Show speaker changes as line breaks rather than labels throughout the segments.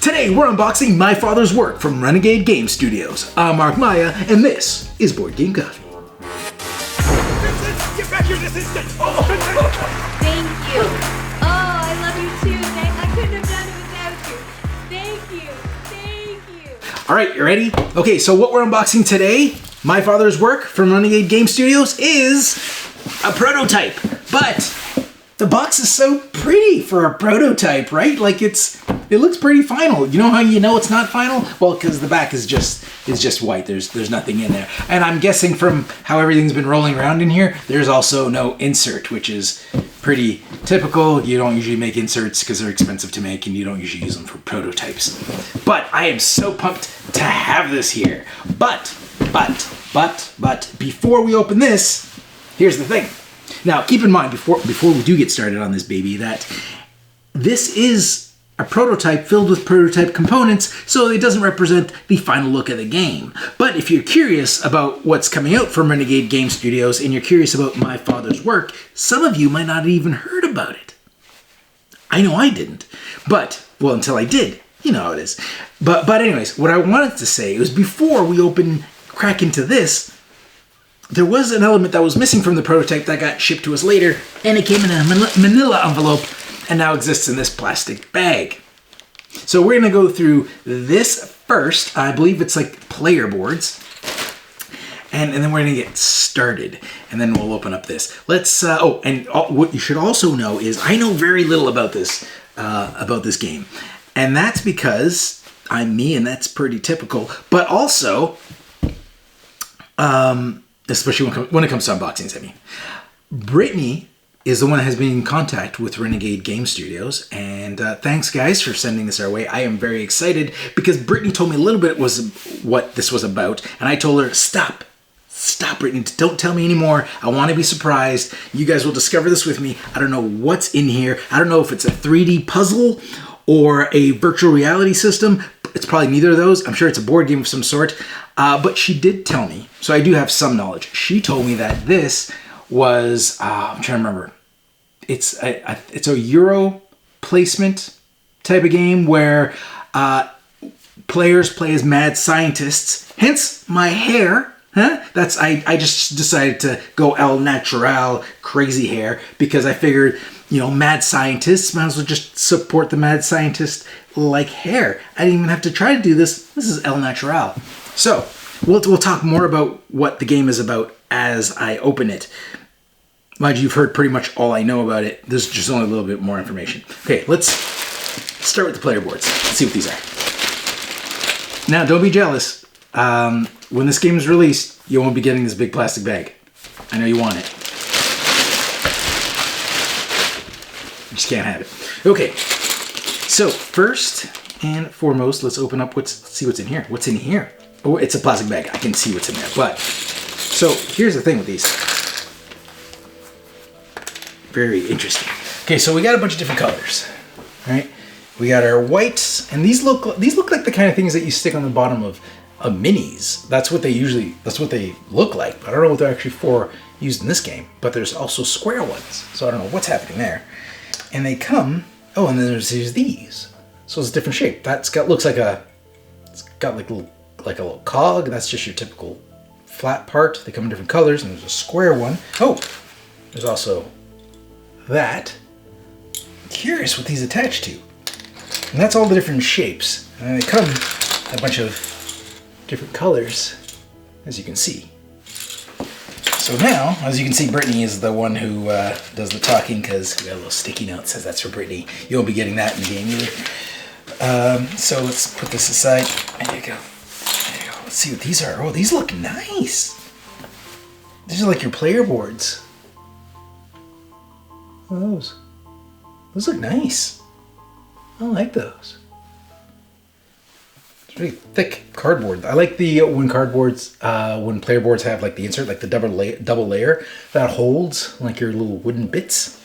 Today we're unboxing My Father's Work from Renegade Game Studios. I'm Mark Maya, and this is Board Game Coffee.
Vincent, get back here this instant!
Thank you. Oh, I love you too. I couldn't have done it without you. Thank you. Thank you.
All right, you ready? Okay, so what we're unboxing today, My Father's Work from Renegade Game Studios, is a prototype. But the box is so pretty for a prototype, right? Like it looks pretty final. You know how you know it's not final? Well, because the back is just white. There's nothing in there. And I'm guessing from how everything's been rolling around in here, there's also no insert, which is pretty typical. You don't usually make inserts because they're expensive to make and you don't usually use them for prototypes. But I am so pumped to have this here. But, before we open this, here's the thing. Now, keep in mind, before we do get started on this baby, that this is a prototype filled with prototype components, so it doesn't represent the final look of the game. But if you're curious about what's coming out from Renegade Game Studios, and you're curious about My Father's Work, some of you might not have even heard about it. I know I didn't. But, well, until I did. You know how it is. But anyways, what I wanted to say was before we crack into this, there was an element that was missing from the prototype that got shipped to us later, and it came in a manila envelope and now exists in this plastic bag. So we're gonna go through this first. I believe it's like player boards. And then we're gonna get started, and then we'll open up this. Let's, what you should also know is I know very little about this game. And that's because I'm me, and that's pretty typical. But also, especially when it comes to unboxings, I mean. Brittany is the one that has been in contact with Renegade Game Studios, and thanks guys for sending this our way. I am very excited because Brittany told me a little bit what this was about, and I told her, stop Brittany, don't tell me anymore. I want to be surprised. You guys will discover this with me. I don't know what's in here. I don't know if it's a 3D puzzle or a virtual reality system. It's probably neither of those. I'm sure it's a board game of some sort. But she did tell me, so I do have some knowledge. She told me that this was, I'm trying to remember. It's a Euro placement type of game where players play as mad scientists. Hence my hair. Huh? I just decided to go El Natural crazy hair because I figured, mad scientists, might as well just support the mad scientist like hair. I didn't even have to try to do this. This is El Natural. So, we'll talk more about what the game is about as I open it. Mind you, you've heard pretty much all I know about it. There's just only a little bit more information. Okay, let's start with the player boards. Let's see what these are. Now, don't be jealous. When this game is released, you won't be getting this big plastic bag. I know you want it. You just can't have it. Okay, so first and foremost, let's open up let's see what's in here. What's in here? Oh, it's a plastic bag. I can see what's in there. But, so here's the thing with these. Very interesting. Okay, so we got a bunch of different colors. All right, we got our whites, and these look like the kind of things that you stick on the bottom of minis. That's what they look like. I don't know what they're actually for used in this game, but there's also square ones. So I don't know what's happening there. And they come, and then there's these. So it's a different shape. Looks like a little cog. That's just your typical flat part. They come in different colors, and there's a square one. Oh, there's also that. I'm curious what these attach to. And that's all the different shapes. And they come in a bunch of different colors, as you can see. So now, as you can see, Brittany is the one who does the talking because we got a little sticky note that says that's for Brittany. You won't be getting that in the game either. So let's put this aside. There you go. Let's see what these are. Oh, these look nice. These are like your player boards. What are those? Those look nice. I like those. It's really thick cardboard. I like the when player boards have like the insert, like the double layer that holds like your little wooden bits.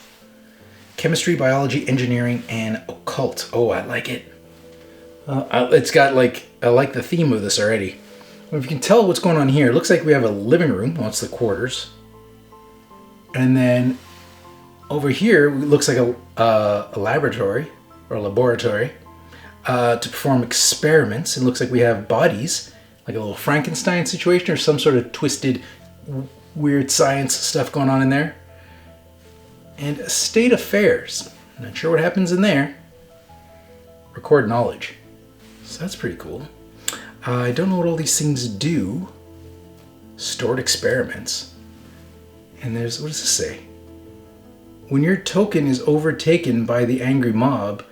Chemistry, biology, engineering, and occult. Oh, I like it. It's got like, I like the theme of this already. If you can tell what's going on here, it looks like we have a living room. Well, it's the quarters. And then Over here, it looks like a laboratory or a laboratory to perform experiments. It looks like we have bodies, like a little Frankenstein situation or some sort of twisted, weird science stuff going on in there. And state affairs. Not sure what happens in there. Record knowledge. So that's pretty cool. I don't know what all these things do. Stored experiments. And there's, what does this say? When your token is overtaken by the angry mob,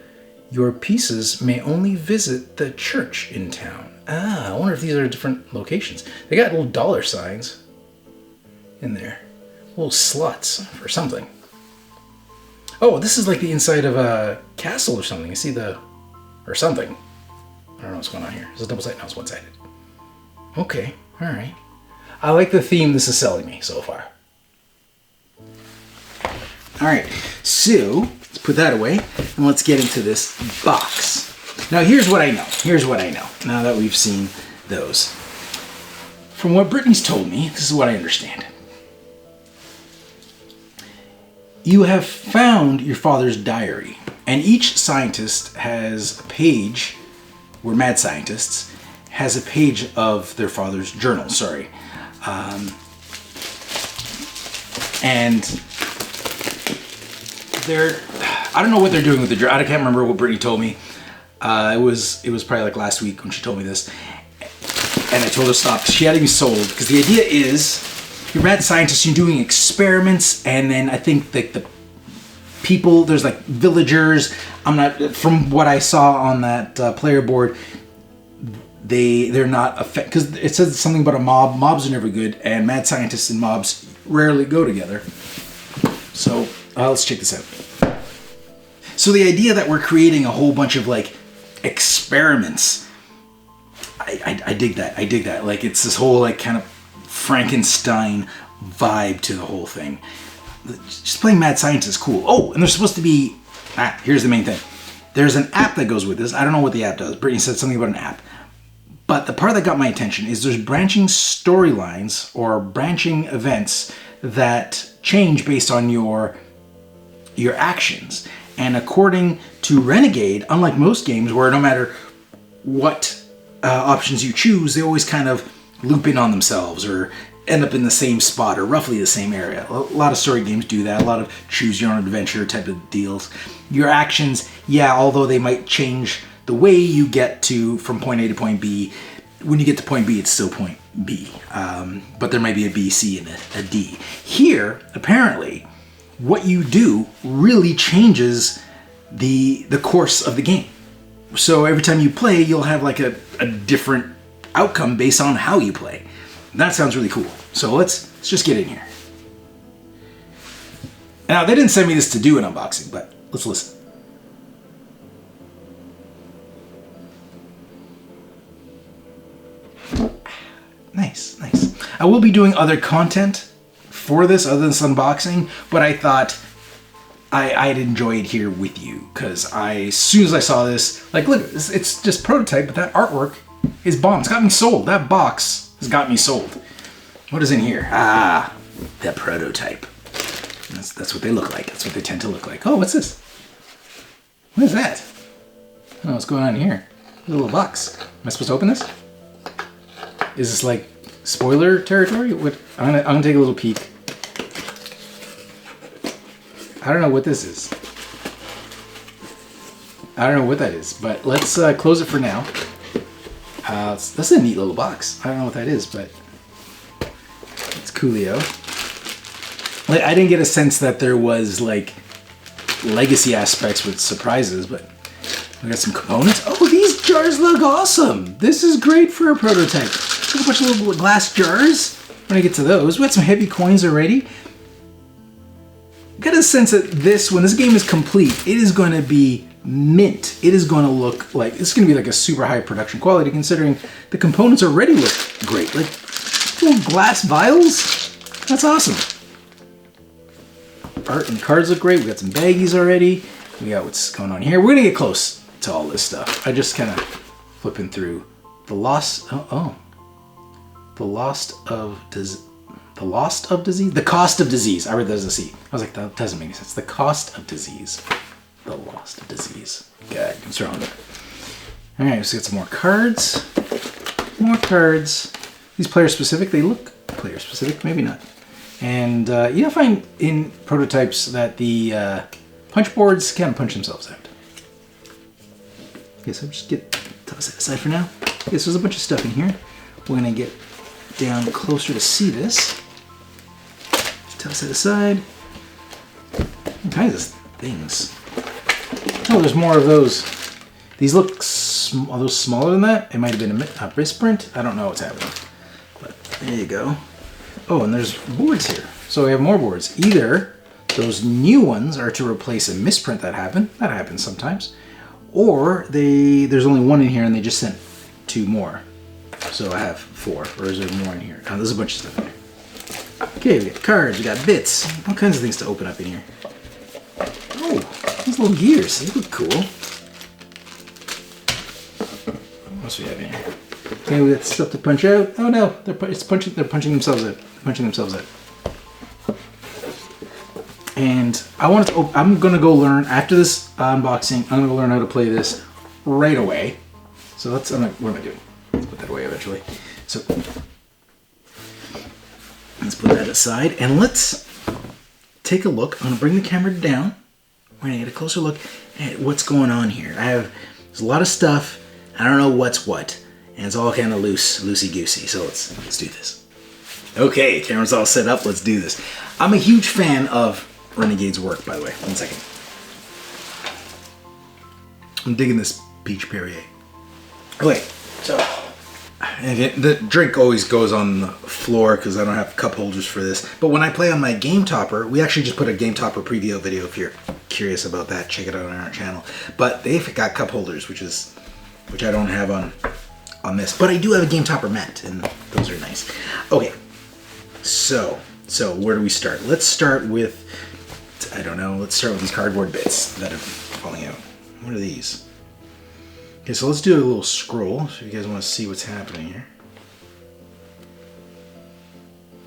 your pieces may only visit the church in town. I wonder if these are different locations. They got little dollar signs in there. Little slots for something. Oh, this is like the inside of a castle or something. You see the... or something. I don't know what's going on here. Is it double-sided? No, it's one-sided. Okay, alright. I like the theme this is selling me so far. Alright, so let's put that away and let's get into this box. Now here's what I know. Here's what I know. Now that we've seen those. From what Brittany's told me, this is what I understand. You have found your father's diary, and each scientist has a page, we're mad scientists, has a page of their father's journal, sorry. And they're, I don't know what they're doing with the journal. I can't remember what Brittany told me. It was probably like last week when she told me this. And I told her to stop. She had to be sold, because the idea is, you're mad scientists, you're doing experiments, and then I think that the people, there's like villagers, I'm not, from what I saw on that player board, they're not affected, because it says something about a mob. Mobs are never good, and mad scientists and mobs rarely go together. So let's check this out. So the idea that we're creating a whole bunch of like experiments, I dig that. I dig that. Like it's this whole like kind of Frankenstein vibe to the whole thing. Just playing mad scientist is cool. Oh, and there's supposed to be, here's the main thing. There's an app that goes with this. I don't know what the app does. Brittany said something about an app. But the part that got my attention is there's branching storylines or branching events that change based on your actions. And according to Renegade, unlike most games where no matter what options you choose, they always kind of loop in on themselves or end up in the same spot or roughly the same area. A lot of story games do that. A lot of choose your own adventure type of deals. Your actions, yeah, although they might change the way you get to from point A to point B, when you get to point B, it's still point B. But there might be a B, C, and a D. Here, apparently, what you do really changes the course of the game. So every time you play, you'll have like a different outcome based on how you play. That sounds really cool. So let's just get in here. Now, they didn't send me this to do an unboxing, but let's listen. Nice, nice. I will be doing other content for this other than this unboxing, but I thought I'd enjoy it here with you, because as soon as I saw this, like, look, it's just prototype, but that artwork is bomb. It's got me sold. That box has got me sold. What is in here? The prototype. That's what they look like. That's what they tend to look like. Oh, what's this? What is that? I don't know what's going on here. A little box. Am I supposed to open this? Is this like spoiler territory? What? I'm gonna take a little peek. I don't know what this is. I don't know what that is, but let's close it for now. That's a neat little box. I don't know what that is, but it's coolio. Like, I didn't get a sense that there was like legacy aspects with surprises, but we got some components. Oh, these jars look awesome. This is great for a prototype. Look, a bunch of little glass jars. When I get to those, we got some heavy coins already. Got a sense that when this game is complete, it is going to be mint. It is going to look like, it's going to be like a super high production quality, considering the components already look great. Like little glass vials. That's awesome. Art and cards look great. We got some baggies already. We got what's going on here. We're going to get close to all this stuff. I just kind of flipping through the lost. The lost of The lost of disease? The cost of disease. I read that as a C. I was like, that doesn't make any sense. The cost of disease. The lost of disease. Good. What's wrong with it? Alright, let's get some more cards. More cards. These player specific. They look player specific. Maybe not. And you'll find in prototypes that the punch boards kind of punch themselves out. Okay, so just toss that aside for now. Okay, so there's a bunch of stuff in here. We're going to get down closer to see this. Just toss that aside. All kinds of things. Oh, there's more of those. These look are those smaller than that? It might have been a misprint. I don't know what's happening. But there you go. Oh, and there's boards here. So we have more boards. Either those new ones are to replace a misprint that happened. That happens sometimes. Or there's only one in here and they just sent 2 more. So I have 4. Or is there more in here? Oh, there's a bunch of stuff in here. Okay, we got cards, we got bits. All kinds of things to open up in here. Oh, these little gears. They look cool. What else do we have in here? Okay, we got stuff to punch out. Oh no, they're punching themselves out. Punching themselves out. And I'm gonna go learn after this unboxing. I'm gonna go learn how to play this right away. So what am I doing? Let's put that away eventually. So let's put that aside and let's take a look. I'm gonna bring the camera down. We're gonna get a closer look at what's going on here. There's a lot of stuff. I don't know what's what, and it's all kind of loosey-goosey. So let's do this. Okay, camera's all set up. Let's do this. I'm a huge fan of Renegade's work, by the way. 1 second. I'm digging this peach Perrier. Okay, so the drink always goes on the floor because I don't have cup holders for this. But when I play on my Game Topper, we actually just put a Game Topper preview video. If you're curious about that, check it out on our channel. But they've got cup holders, which I don't have on this. But I do have a Game Topper mat, and those are nice. Okay, so where do we start? Let's start with, I don't know, let's start with these cardboard bits that are falling out. What are these? Okay, so let's do a little scroll if you guys want to see what's happening here.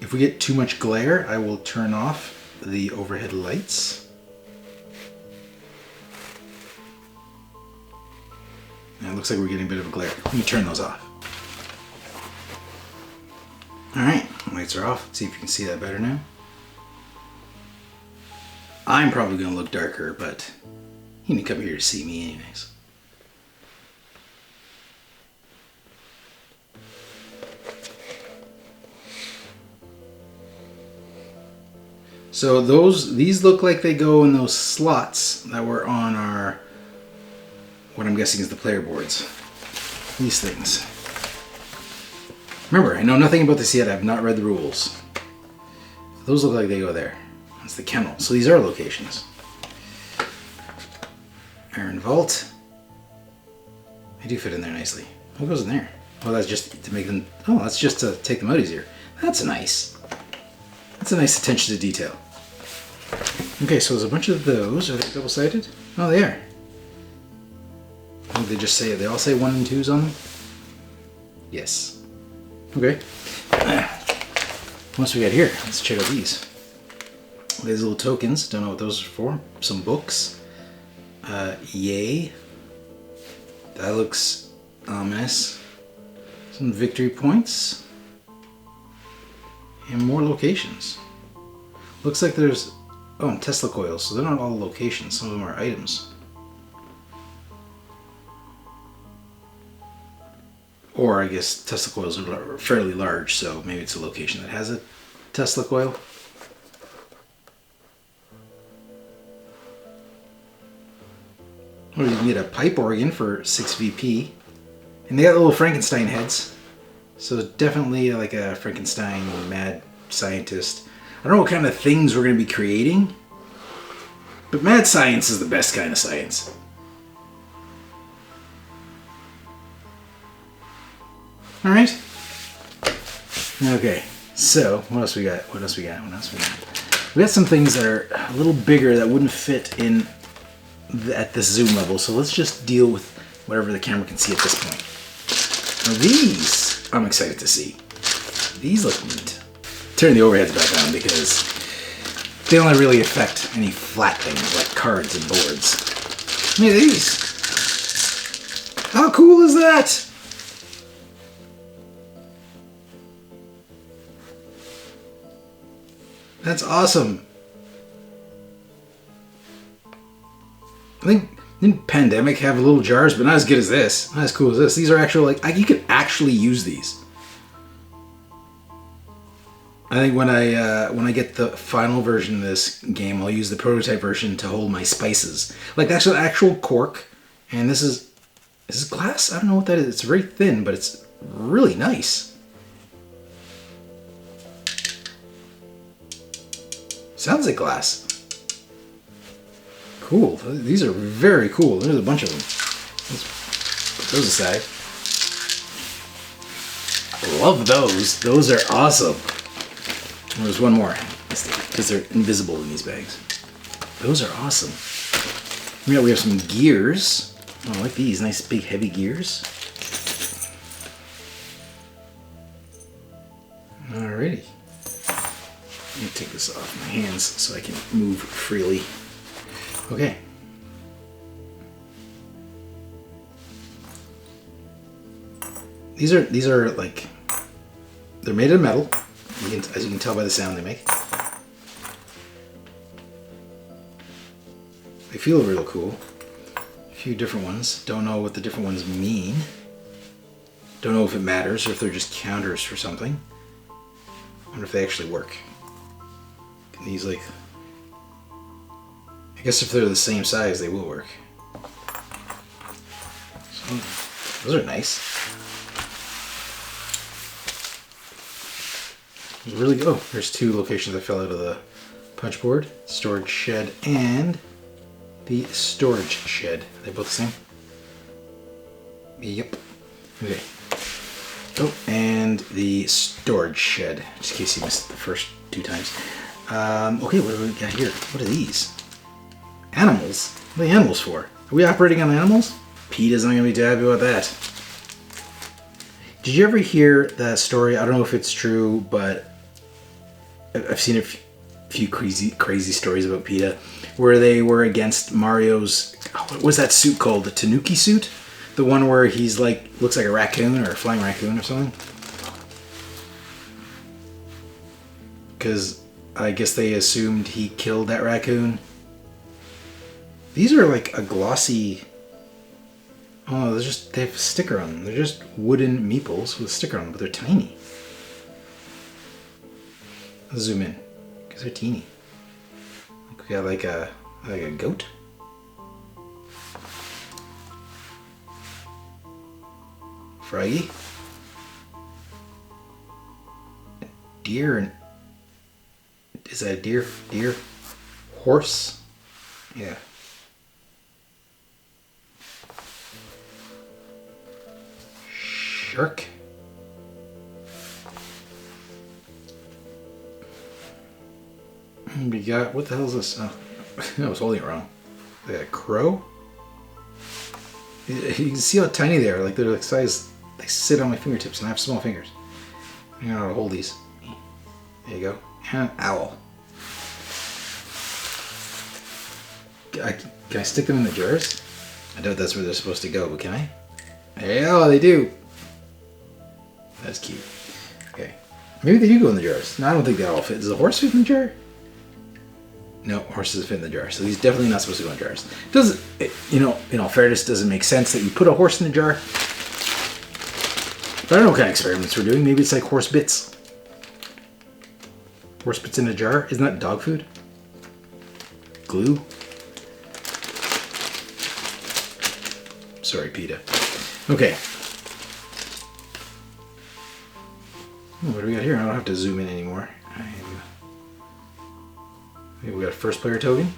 If we get too much glare, I will turn off the overhead lights. And it looks like we're getting a bit of a glare. Let me turn those off. Alright, lights are off. Let's see if you can see that better now. I'm probably going to look darker, but you need to come here to see me anyways. So these look like they go in those slots that were on our, what I'm guessing is the player boards. These things. Remember, I know nothing about this yet. I've not read the rules. Those look like they go there. That's the kennel. So these are locations. Iron Vault. They do fit in there nicely. What goes in there? Oh, that's just to make them, oh, that's just to take them out easier. That's nice. That's a nice attention to detail. Okay, so there's a bunch of those. Are they double-sided? Oh, they are. Oh, they just say, they all say 1 and 2s on them? Yes. Okay. What else we got here? Let's check out these. These little tokens. Don't know what those are for. Some books. Yay. That looks ominous. Some victory points. And more locations. Looks like there's, oh, and Tesla coils. So they're not all locations. Some of them are items. Or I guess Tesla coils are fairly large, so maybe it's a location that has a Tesla coil. Or you can get a pipe organ for 6 VP. And they got little Frankenstein heads. So definitely like a Frankenstein mad scientist. I don't know what kind of things we're going to be creating. But mad science is the best kind of science. Alright. Okay, so what else we got? What else we got? We got some things that are a little bigger that wouldn't fit in at this zoom level. So let's just deal with whatever the camera can see at this point. Now these, I'm excited to see. These look neat. turn the overheads back on because they only really affect any flat things like cards and boards. Look at these. How cool is that? That's awesome. I think didn't Pandemic have little jars, but not as good as this. Not as cool as this. These are actual, like, you can actually use these. I think when I get the final version of this game, I'll use the prototype version to hold my spices. Like, that's an actual cork, and this is glass? I don't know what that is. It's very thin, but it's really nice. Sounds like glass. Cool. These are very cool. There's a bunch of them. Let's put those aside. I love those. Those are awesome. There's one more. Because they're invisible in these bags. Those are awesome. Yeah, we have some gears. Oh, I like these. Nice big heavy gears. Alrighty. Let me take this off my hands so I can move freely. Okay. These are like, they're made of metal, as you can tell by the sound they make. They feel real cool. A few different ones. Don't know what the different ones mean. Don't know if it matters or if they're just counters for something. I wonder if they actually work. Can these, like, I guess if they're the same size, they will work. So, those are nice. Really good. Oh, there's two locations that fell out of the punch board. Storage shed and the storage shed. Are they both the same? Yep. Okay. Oh, and the storage shed, just in case you missed the first two times. Okay, what do we got here? What are these? Animals? What are the animals for? Are we operating on animals? Peter's not going to be too happy about that. Did you ever hear that story? I don't know if it's true, but I've seen a few crazy stories about PETA, where they were against Mario's, what was that suit called? The Tanuki suit? The one where he's like, looks like a raccoon or a flying raccoon or something? Because I guess they assumed he killed that raccoon. These are like a glossy, oh, they have a sticker on them. They're just wooden meeples with a sticker on them, but they're tiny. Let's zoom in, because they're teeny. We got like a goat. Froggy. A deer and is that a deer? Deer? Horse? Yeah. Shark. We got, what the hell is this? Oh, I was holding it wrong. They got a crow. You can see how tiny they are. Like they're like size. They sit on my fingertips, and I have small fingers. I don't know how to hold these. There you go. And an owl. Can I stick them in the jars? I doubt that's where they're supposed to go, but can I? Oh, they do. That's cute. Okay. Maybe they do go in the jars. No, I don't think they all fit. Does a horse fit in the jar? No, horses fit in the jar. So he's definitely not supposed to go in jars. Doesn't, you know, in all fairness, doesn't make sense that you put a horse in a jar. But I don't know what kind of experiments we're doing. Maybe it's like horse bits. Horse bits in a jar? Isn't that dog food? Glue? Sorry, PETA. Okay. What do we got here? I don't have to zoom in anymore. We got a first player token.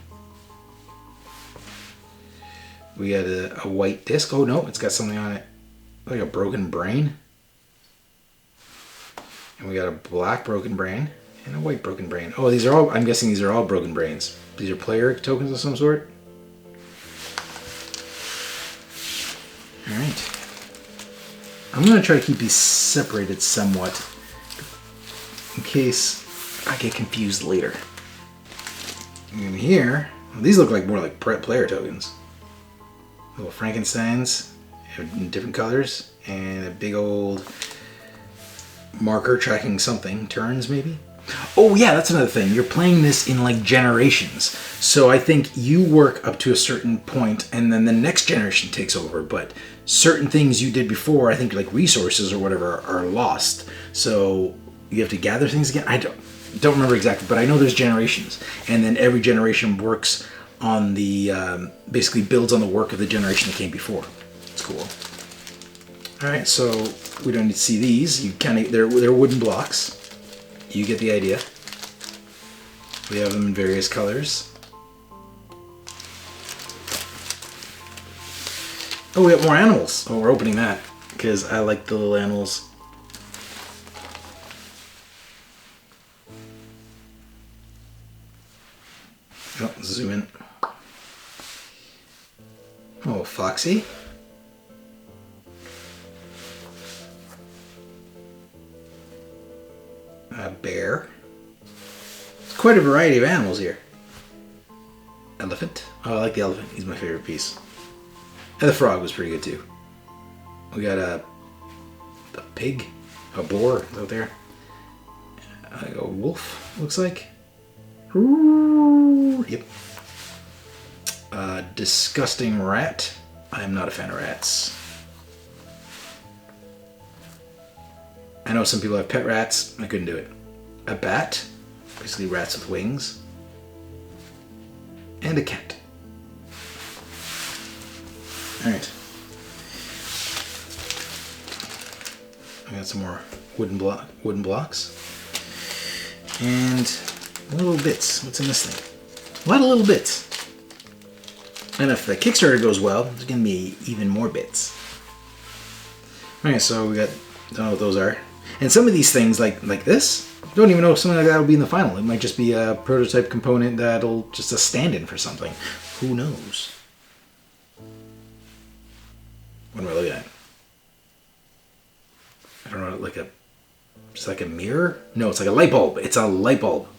We got a white disc. Oh no, it's got something on it. Like a broken brain. And we got a black broken brain and a white broken brain. Oh, these are all, I'm guessing these are all broken brains. These are player tokens of some sort. Alright. I'm going to try to keep these separated somewhat. In case I get confused later. And here, well, these look like more like player tokens. Little Frankensteins in different colors, and a big old marker tracking something. Turns, maybe? Oh yeah, that's another thing. You're playing this in like generations. So I think you work up to a certain point and then the next generation takes over. But certain things you did before, I think like resources or whatever, are lost. So you have to gather things again. I don't remember exactly, but I know there's generations. And then every generation works on the, basically builds on the work of the generation that came before. It's cool. All right, so we don't need to see these. You kind of, they're wooden blocks. You get the idea. We have them in various colors. Oh, we have more animals. Oh, we're opening that because I like the little animals. Oh, zoom in. Oh, Foxy. A bear. It's quite a variety of animals here. Elephant. Oh, I like the elephant. He's my favorite piece. And the frog was pretty good too. We got a pig, a boar out there. Like a wolf, looks like. Ooh, yep. A disgusting rat. I am not a fan of rats. I know some people have pet rats. I couldn't do it. A bat, basically rats with wings, and a cat. All right. I got some more wooden blocks, and little bits. What's in this thing? A lot of little bits. And if the Kickstarter goes well, there's gonna be even more bits. All right, so we got. Don't know what those are. And some of these things, like this, don't even know if something like that will be in the final. It might just be a prototype component that'll just a stand-in for something. Who knows? What am I looking at? I don't know, like just like a mirror? No, it's like a light bulb. It's a light bulb.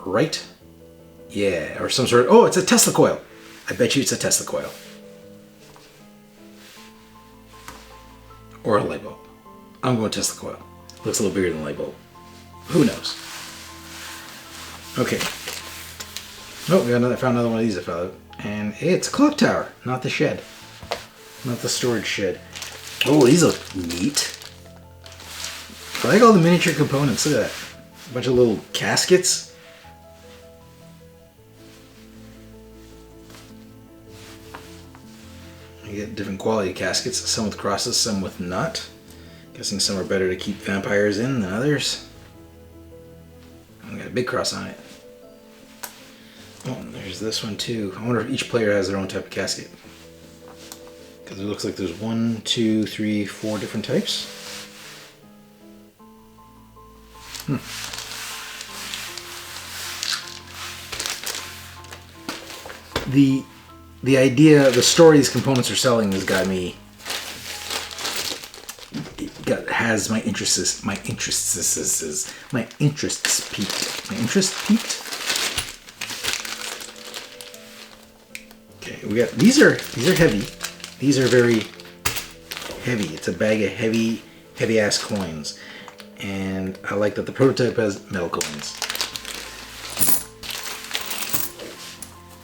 Right? Yeah, or some sort of, oh, it's a Tesla coil. I bet you it's a Tesla coil. Or a light bulb. I'm going Tesla coil. Looks a little bigger than a light bulb. Who knows? Okay. Oh, I found another one of these I found. And it's a clock tower, not the shed. Not the storage shed. Oh, these look neat. I like all the miniature components. Look at that. A bunch of little caskets. You get different quality caskets, some with crosses, some with not. Guessing some are better to keep vampires in than others. I got a big cross on it. Oh, and there's this one too. I wonder if each player has their own type of casket. Because it looks like there's 1, 2, 3, 4 different types. The idea, the story these components are selling has got me. Has my interests piqued. My interest piqued. Okay, we got these are heavy. These are very heavy. It's a bag of heavy ass coins, and I like that the prototype has metal coins.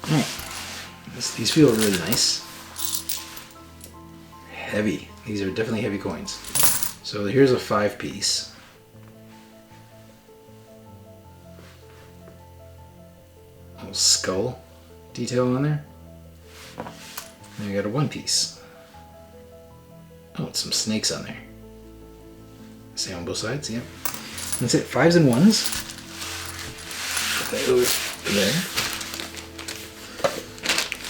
All right. These feel really nice. Heavy. These are definitely heavy coins. So here's a 5-piece. Little skull detail on there. Then we got a 1-piece. Oh, it's some snakes on there. Same on both sides, yep. That's it. 5s and 1s. Put that over there.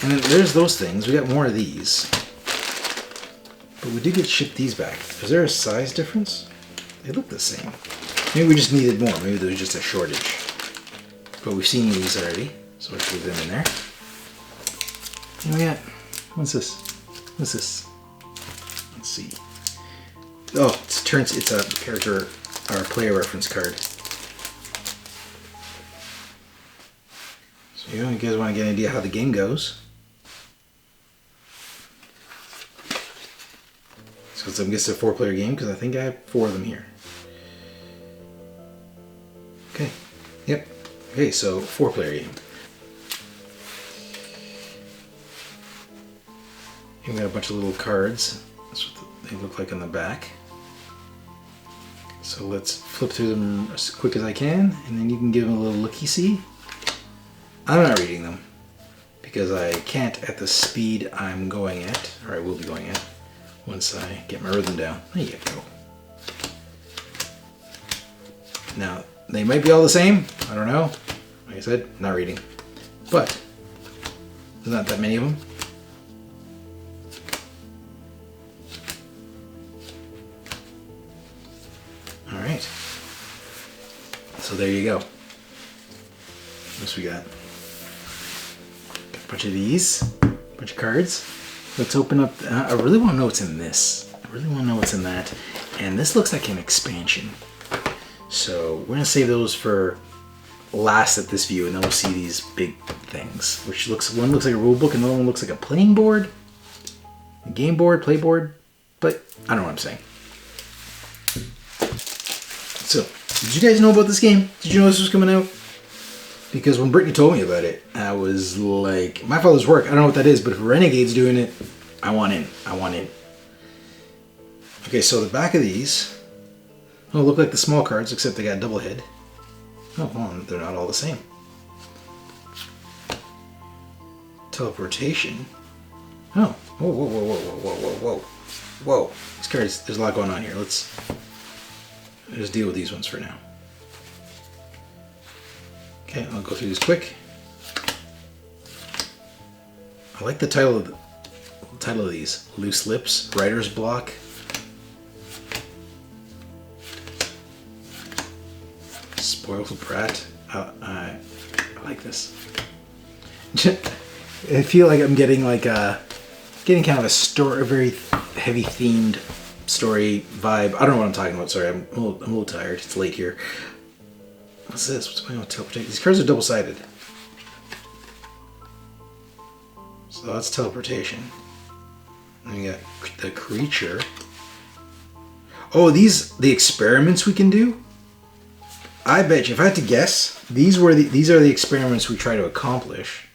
And then there's those things. We got more of these. But we did get shipped these back. Is there a size difference? They look the same. Maybe we just needed more. Maybe there was just a shortage. But we've seen these already. So let's leave them in there. And we got... What's this? What's this? Let's see. Oh, it's a character our player reference card. So you guys want to get an idea how the game goes. So I'm guessing it's a 4-player game because I think I have 4 of them here. Okay. Yep. Okay, so 4-player game. You've got a bunch of little cards. That's what they look like on the back. So let's flip through them as quick as I can, and then you can give them a little looky-see. I'm not reading them because I can't at the speed I'm going at, or I will be going at, once I get my rhythm down. There you go. Now, they might be all the same. I don't know. Like I said, not reading. But there's not that many of them. All right. So there you go. What else we got? Got a bunch of these, a bunch of cards. Let's open up. I really want to know what's in this. I really want to know what's in that. And this looks like an expansion. So we're gonna save those for last at this view, and then we'll see these big things. Which one looks like a rule book, and the other one looks like a playing board, a game board, play board. But I don't know what I'm saying. So, did you guys know about this game? Did you know this was coming out? Because when Brittany told me about it, I was like, my father's work, I don't know what that is, but if Renegade's doing it, I want in. I want in. Okay, so the back of these, look like the small cards, except they got a double head. Oh, well, they're not all the same. Teleportation. Oh, whoa, whoa, whoa, whoa, whoa, whoa, whoa, whoa. These cards, there's a lot going on here. Let's just deal with these ones for now. Okay, I'll go through these quick. I like the title of these. Loose Lips, Writer's Block. Spoiled Brat. I like this. I feel like I'm getting getting kind of a very heavy themed story vibe. I don't know what I'm talking about. Sorry, I'm a little tired. It's late here. What's this? What's going on with teleportation? These cards are double-sided. So that's teleportation. And we got the creature. Oh, the experiments we can do? I bet you, if I had to guess, these are the experiments we try to accomplish.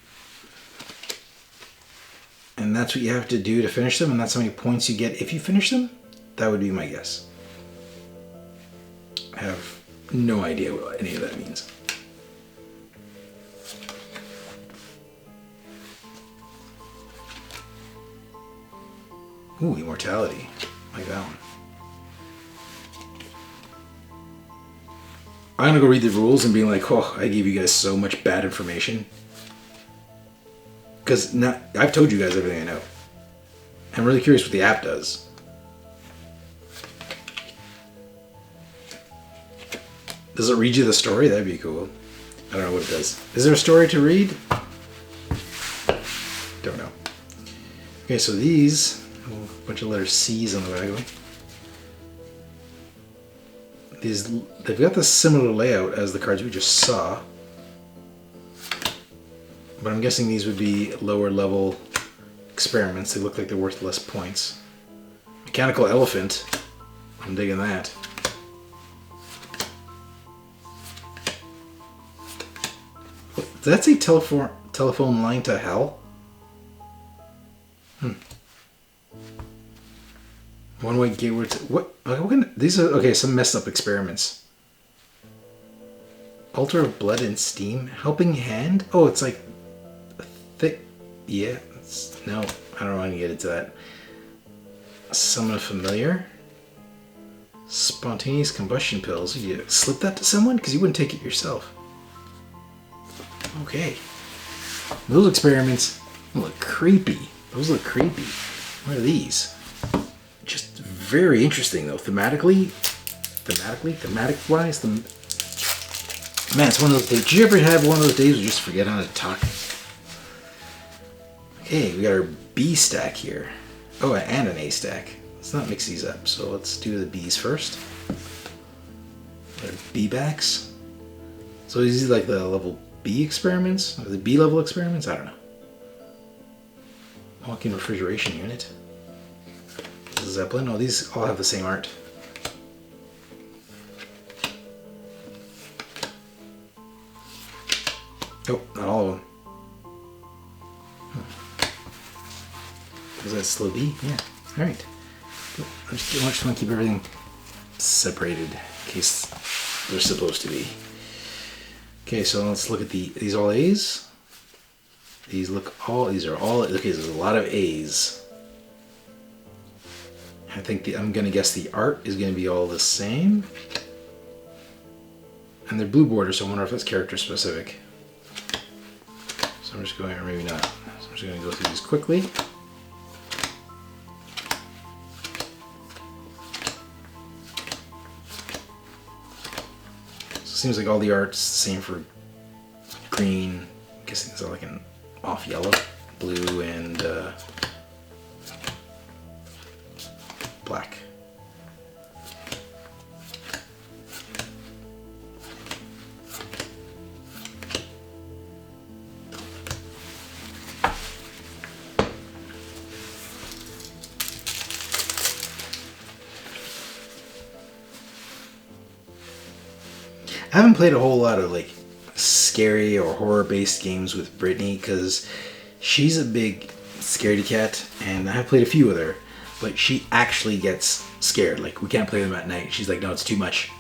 And that's what you have to do to finish them, and that's how many points you get if you finish them? That would be my guess. I have no idea what any of that means. Ooh, immortality. Like that one. I'm gonna go read the rules and be like, oh, I gave you guys so much bad information. Because I've told you guys everything I know. I'm really curious what the app does. Does it read you the story? That'd be cool. I don't know what it does. Is there a story to read? Don't know. Okay, so these, a bunch of letter C's on the back of them. They've got the similar layout as the cards we just saw. But I'm guessing these would be lower level experiments. They look like they're worth less points. Mechanical elephant. I'm digging that. Does that say telephone line to hell? One-way gateway to... What? These are... Okay, some messed up experiments. Altar of blood and steam. Helping hand? Oh, it's like... thick... Yeah. No, I don't want to get into that. Summon a familiar. Spontaneous combustion pills. You slip that to someone? Because you wouldn't take it yourself. Okay. Those experiments look creepy. Those look creepy. What are these? Just very interesting though. Thematic-wise. Man, it's one of those days. Did you ever have one of those days where you just forget how to talk? Okay, we got our B stack here. Oh, and an A stack. Let's not mix these up. So let's do the B's first. They're B-backs. So these are like the level B experiments? Or the B level experiments? I don't know. Walk-in refrigeration unit. This is Zeppelin. Oh, these all have the same art. Oh, not all of them. Was that slow B? Yeah. Alright. I just want to keep everything separated in case they're supposed to be. Okay, so let's look at these all A's. These are all, okay, there's a lot of A's. I think I'm going to guess the art is going to be all the same. And they're blue borders, so I wonder if that's character specific. So I'm just going, or maybe not. So I'm just going to go through these quickly. So it seems like all the art's the same for green. I'm guessing it's like an off yellow, blue, and black. I haven't played a whole lot of like scary or horror based games with Brittany because she's a big scaredy cat, and I have played a few with her, but she actually gets scared. Like, we can't play them at night. She's like, no, it's too much.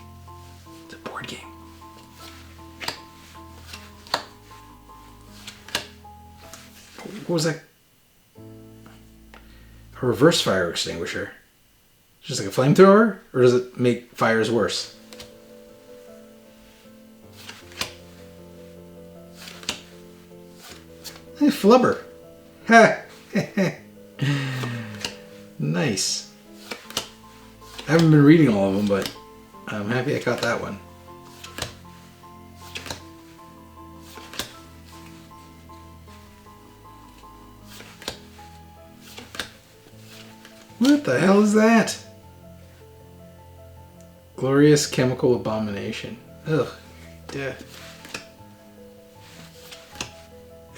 It's a board game. What was that? A reverse fire extinguisher. Just like a flamethrower? Or does it make fires worse? Hey, flubber. Ha! Nice. I haven't been reading all of them, but I'm happy I got that one. What the hell is that? Glorious chemical abomination. Ugh. Yeah.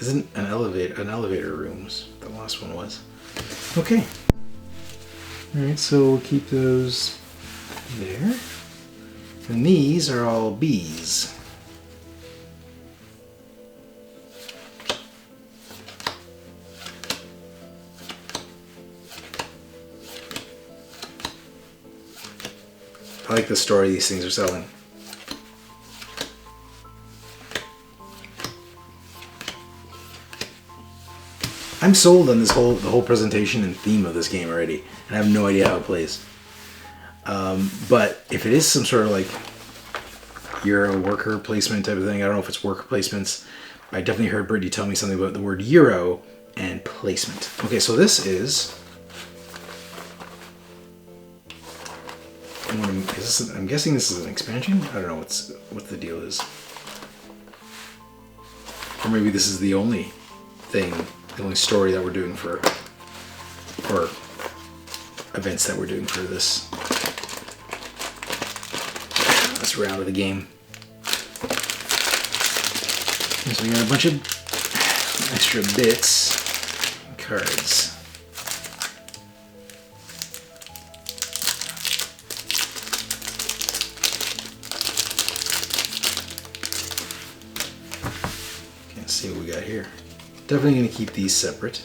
Isn't an elevator rooms? The last one was. Okay. Alright, so we'll keep those there. And these are all B's. I like the story these things are selling. I'm sold on the whole presentation and theme of this game already, and I have no idea how it plays. But if it is some sort of like Euro worker placement type of thing, I don't know if it's worker placements. I definitely heard Brittany tell me something about the word Euro and placement. Okay, so this is. I'm guessing this is an expansion. I don't know what the deal is, or maybe this is the only thing. The only story that we're doing for, or events that we're doing for this round of the game. And so we got a bunch of extra bits, and cards. Can't see what we got here. Definitely going to keep these separate.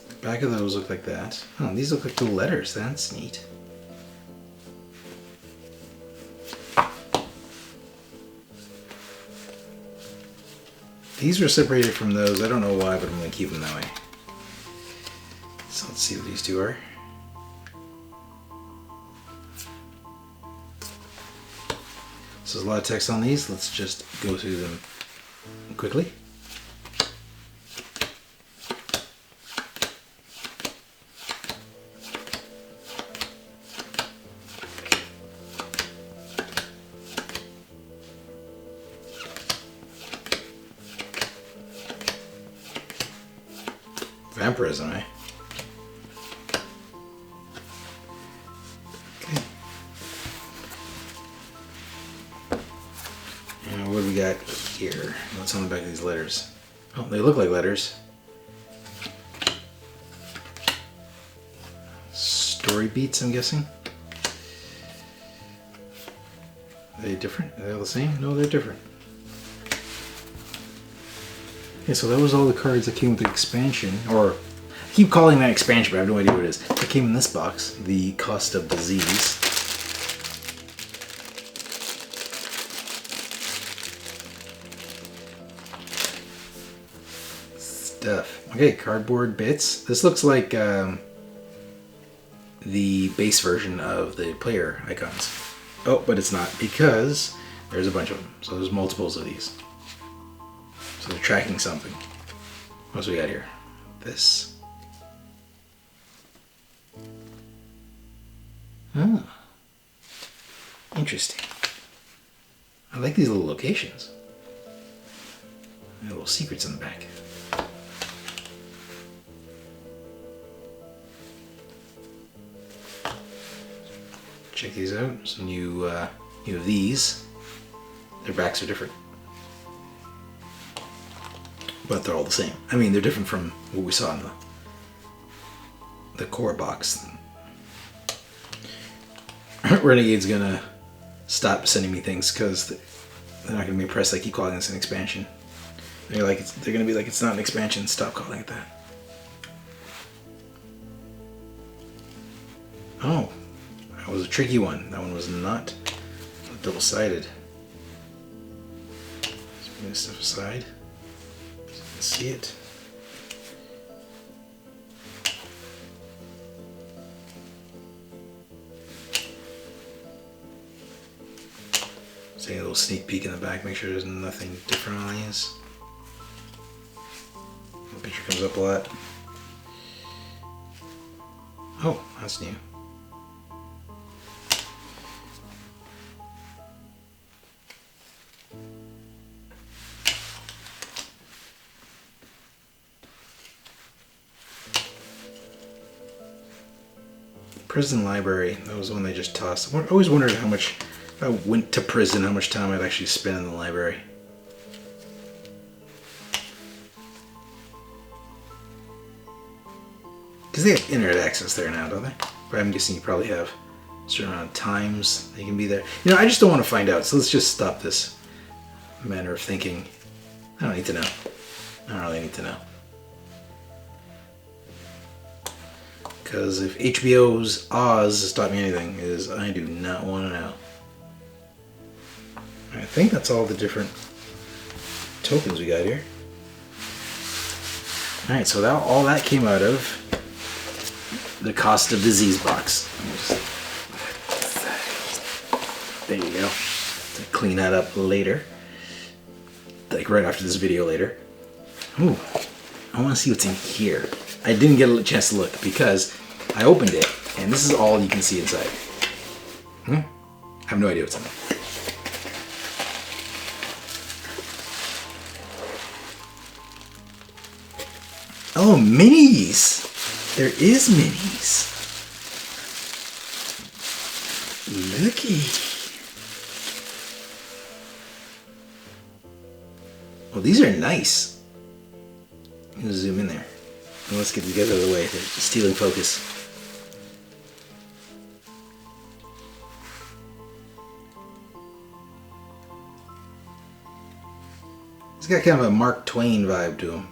The back of those look like that. Oh, these look like little letters. That's neat. These were separated from those. I don't know why, but I'm going to keep them that way. So let's see what these two are. So there's a lot of text on these. Let's just go through them quickly. Vampirism, eh? Okay. we got here? What's on the back of these letters? Oh, they look like letters. Story beats, I'm guessing. Are they different? Are they all the same? No, they're different. Okay, so that was all the cards that came with the expansion, or I keep calling that expansion, but I have no idea what it is. That came in this box, the Cost of Disease. Stuff. Okay, cardboard bits. This looks like the base version of the player icons. Oh, but it's not, because there's a bunch of them. So there's multiples of these. So they're tracking something. What else we got here? This. Oh. Interesting. I like these little locations. Little secrets in the back. Check these out. Some new of these. Their backs are different, but they're all the same. I mean, they're different from what we saw in the core box. Renegade's gonna stop sending me things because they're not gonna be impressed. I keep calling this an expansion. They're gonna be like, it's not an expansion. Stop calling it that. Oh. That was a tricky one. That one was not double-sided. Let's bring this stuff aside so you can see it. Let's take a little sneak peek in the back, make sure there's nothing different on these. The picture comes up a lot. Oh, that's new. Prison library. That was the one they just tossed. I always wondered how much, if I went to prison, how much time I'd actually spend in the library. Because they have internet access there now, don't they? But I'm guessing you probably have a certain amount of times they can be there. You know, I just don't want to find out, so let's just stop this manner of thinking. I don't need to know. I don't really need to know. Because if HBO's Oz has taught me anything, is I do not want to know. I think that's all the different tokens we got here. Alright, so that, all that came out of the Cost of Disease box. There you go. To clean that up later. Like right after this video later. Ooh, I want to see what's in here. I didn't get a chance to look because I opened it and this is all you can see inside. I have no idea what's in it. Oh, minis! There is minis. Looky. Oh, these are nice. I'm gonna zoom in there. Let's get these guys out of the way. They're stealing focus. He's got kind of a Mark Twain vibe to him.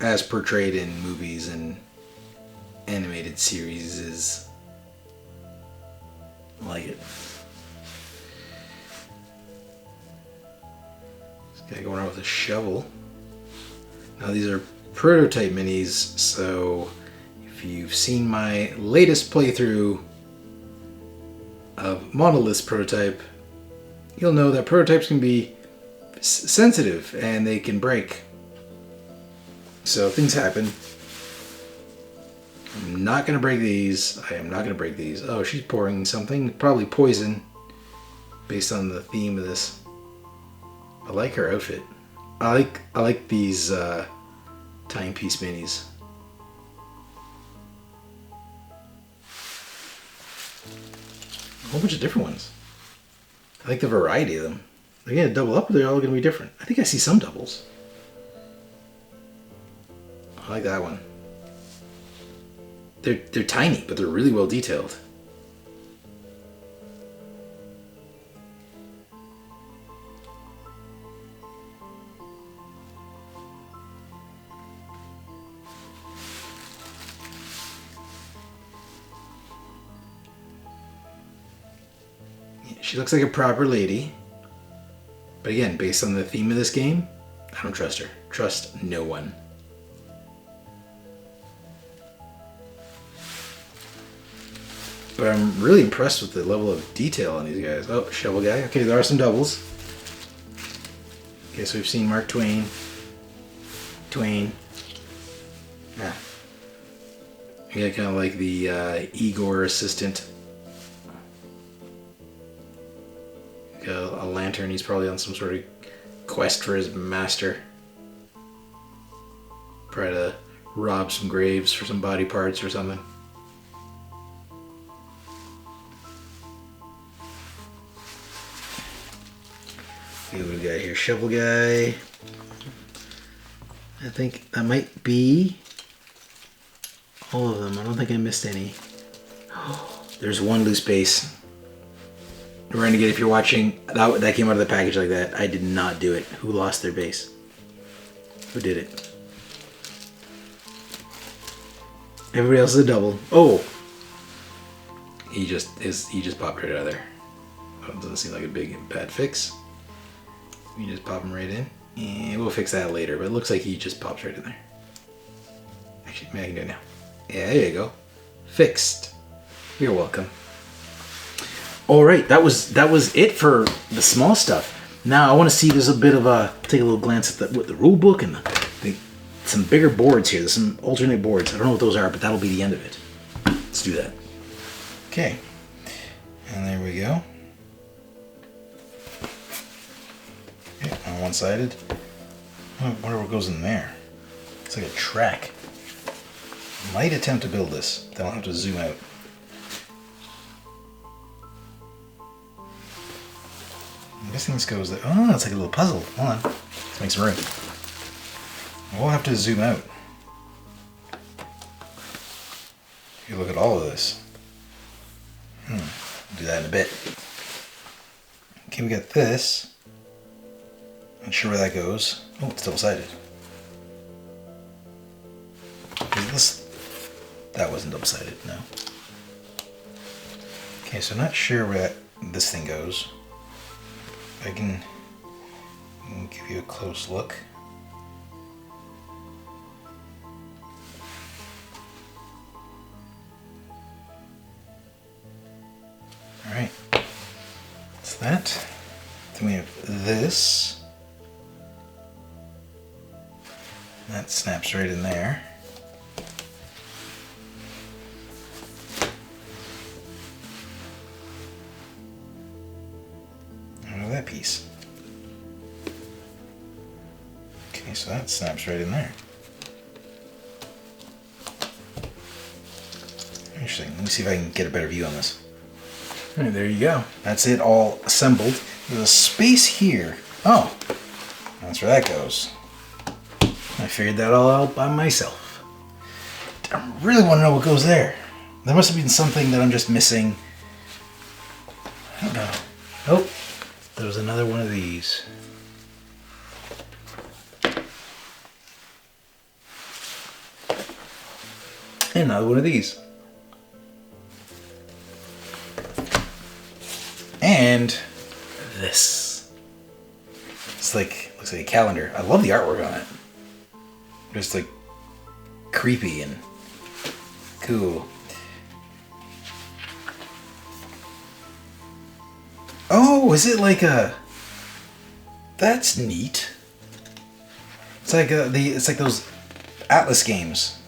As portrayed in movies and animated series. I like it. This guy going around with a shovel. Now these are prototype minis, so if you've seen my latest playthrough of Monolith's prototype, you'll know that prototypes can be sensitive and they can break. So things happen. I'm not going to break these. I am not going to break these. Oh, she's pouring something, probably poison, based on the theme of this. I like her outfit. I like these timepiece minis. A whole bunch of different ones. I like the variety of them. They're going to double up, or they're all going to be different. I think I see some doubles. I like that one. They're tiny, but they're really well detailed. She looks like a proper lady. But again, based on the theme of this game, I don't trust her. Trust no one. But I'm really impressed with the level of detail on these guys. Oh, shovel guy. Okay, there are some doubles. Okay, so we've seen Mark Twain. Yeah. Yeah, kind of like the Igor assistant. A lantern. He's probably on some sort of quest for his master. Try to rob some graves for some body parts or something. See what we got here. Shovel guy. I think that might be all of them. I don't think I missed any. There's one loose base. Renegade, if you're watching, that came out of the package like that. I did not do it. Who lost their base? Who did it? Everybody else is a double. Oh! He just popped right out of there. That doesn't seem like a big bad fix. You just pop him right in. And we'll fix that later, but it looks like he just pops right in there. Actually, maybe I can do it now. Yeah, there you go. Fixed. You're welcome. Alright, that was it for the small stuff. Now I want to see, there's a bit of a, take a little glance at the rule book and some bigger boards here. There's some alternate boards. I don't know what those are, but that'll be the end of it. Let's do that. Okay. And there we go. Okay, on one-sided. I wonder what goes in there. It's like a track. Might attempt to build this. Then I'll have to zoom out. I'm guessing this goes there. Oh, it's like a little puzzle. Hold on. Let's make some room. We'll have to zoom out. You look at all of this. We'll do that in a bit. Okay, we got this. Not sure where that goes. Oh, it's double-sided. Is this? That wasn't double-sided, no. Okay, so not sure where this thing goes. I can give you a close look. Alright, that's that. Then we have this. That snaps right in there. That piece. Okay, so that snaps right in there. Interesting. Let me see if I can get a better view on this. Alright, there you go. That's it all assembled. There's a space here. Oh, that's where that goes. I figured that all out by myself. I really want to know what goes there. There must have been something that I'm just missing. I don't know. Oh. There was another one of these. And another one of these. And this. It's like, looks like a calendar. I love the artwork on it. Just like creepy and cool. Oh, is it like a? That's neat. It's like it's like those Atlas games.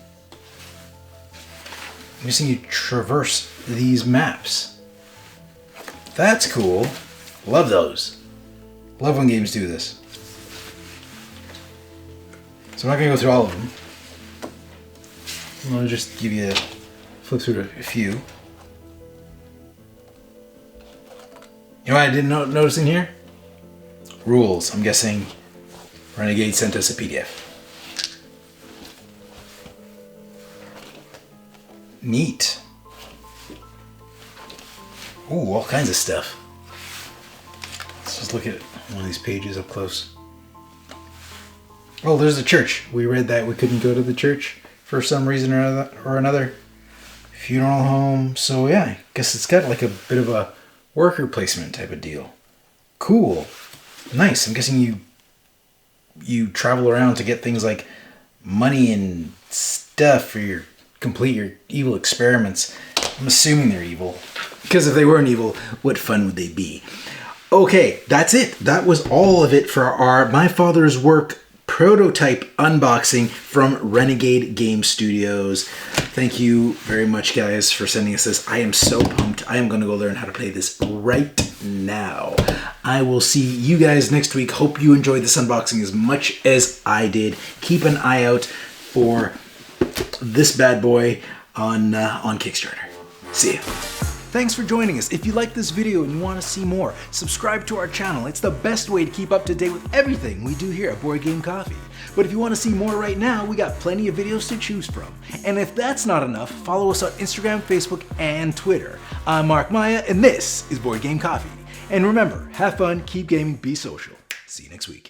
You're seeing you traverse these maps. That's cool. Love those. Love when games do this. So I'm not gonna go through all of them. I'm gonna just give you flip through a few. You know what I didn't notice in here? Rules. I'm guessing Renegade sent us a PDF. Neat. Ooh, all kinds of stuff. Let's just look at one of these pages up close. Oh, there's a church. We read that we couldn't go to the church for some reason or another. Funeral home. So yeah, I guess it's got like a bit of a worker placement type of deal. Cool. Nice. I'm guessing you travel around to get things like money and stuff for complete your evil experiments. I'm assuming they're evil. Because if they weren't evil, what fun would they be? Okay, that's it. That was all of it for our My Father's Work prototype unboxing from Renegade Game Studios. Thank you very much, guys, for sending us this. I am so pumped. I am going to go learn how to play this right now. I will see you guys next week. Hope you enjoyed this unboxing as much as I did. Keep an eye out for this bad boy on Kickstarter. See ya. Thanks for joining us. If you like this video and you want to see more, subscribe to our channel. It's the best way to keep up to date with everything we do here at Board Game Coffee. But if you want to see more right now, we got plenty of videos to choose from. And if that's not enough, follow us on Instagram, Facebook, and Twitter. I'm Mark Maya, and this is Board Game Coffee. And remember, have fun, keep gaming, be social. See you next week.